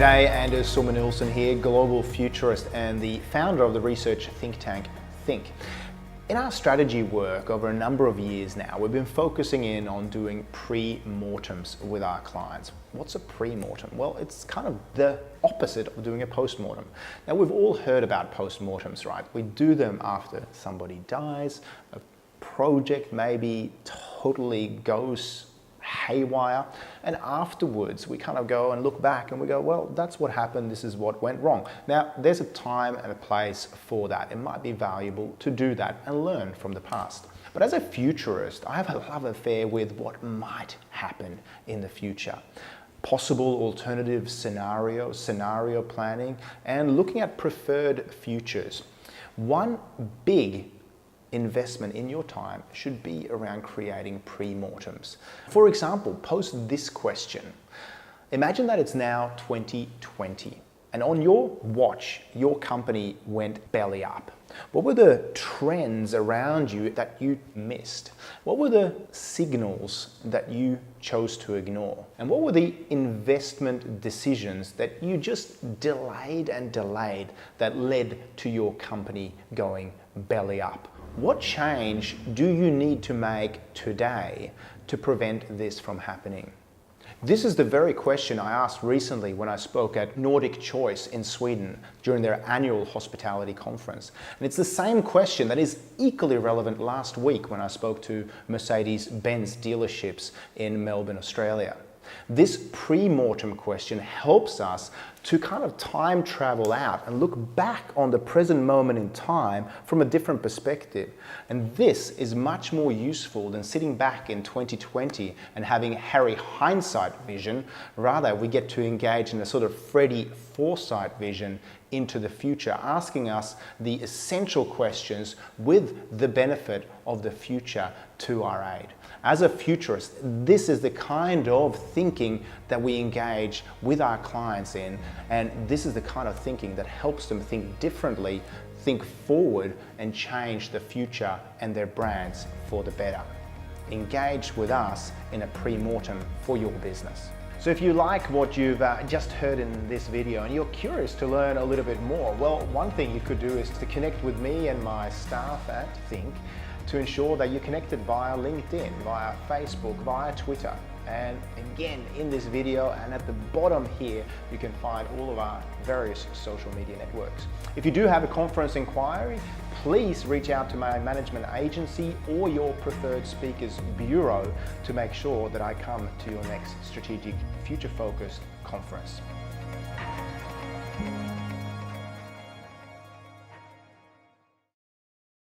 G'day, Anders Sorman-Nilsson here, global futurist and the founder of the research think tank Think. In our strategy work over a number of years now, we've been focusing in on doing pre-mortems with our clients. What's a pre-mortem? Well, it's kind of the opposite of doing a post-mortem. Now, we've all heard about post-mortems, right? We do them after somebody dies, a project maybe totally goes haywire, and afterwards we kind of go and look back and we go, well, that's what happened, this is what went wrong. Now, there's a time and a place for that. It might be valuable to do that and learn from the past. But as a futurist, I have a love affair with what might happen in the future. Possible alternative scenarios, scenario planning, and looking at preferred futures. One big investment in your time should be around creating pre-mortems. For example, pose this question. Imagine that it's now 2020 and on your watch, your company went belly up. What were the trends around you that you missed? What were the signals that you chose to ignore? And what were the investment decisions that you just delayed and delayed that led to your company going belly up? What change do you need to make today to prevent this from happening? This is the very question I asked recently when I spoke at Nordic Choice in Sweden during their annual hospitality conference. And it's the same question that is equally relevant last week when I spoke to Mercedes-Benz dealerships in Melbourne, Australia. This pre-mortem question helps us to kind of time travel out and look back on the present moment in time from a different perspective. And this is much more useful than sitting back in 2020 and having hairy hindsight vision. Rather, we get to engage in a sort of Freddy foresight vision into the future, asking us the essential questions with the benefit of the future to our aid. As a futurist, this is the kind of thinking that we engage with our clients in, and this is the kind of thinking that helps them think differently, think forward, and change the future and their brands for the better. Engage with us in a pre-mortem for your business. So if you like what you've just heard in this video and you're curious to learn a little bit more, well, one thing you could do is to connect with me and my staff at Think to ensure that you're connected via LinkedIn, via Facebook, via Twitter. And again, in this video and at the bottom here, you can find all of our various social media networks. If you do have a conference inquiry, please reach out to my management agency or your preferred speakers bureau to make sure that I come to your next strategic, future-focused conference.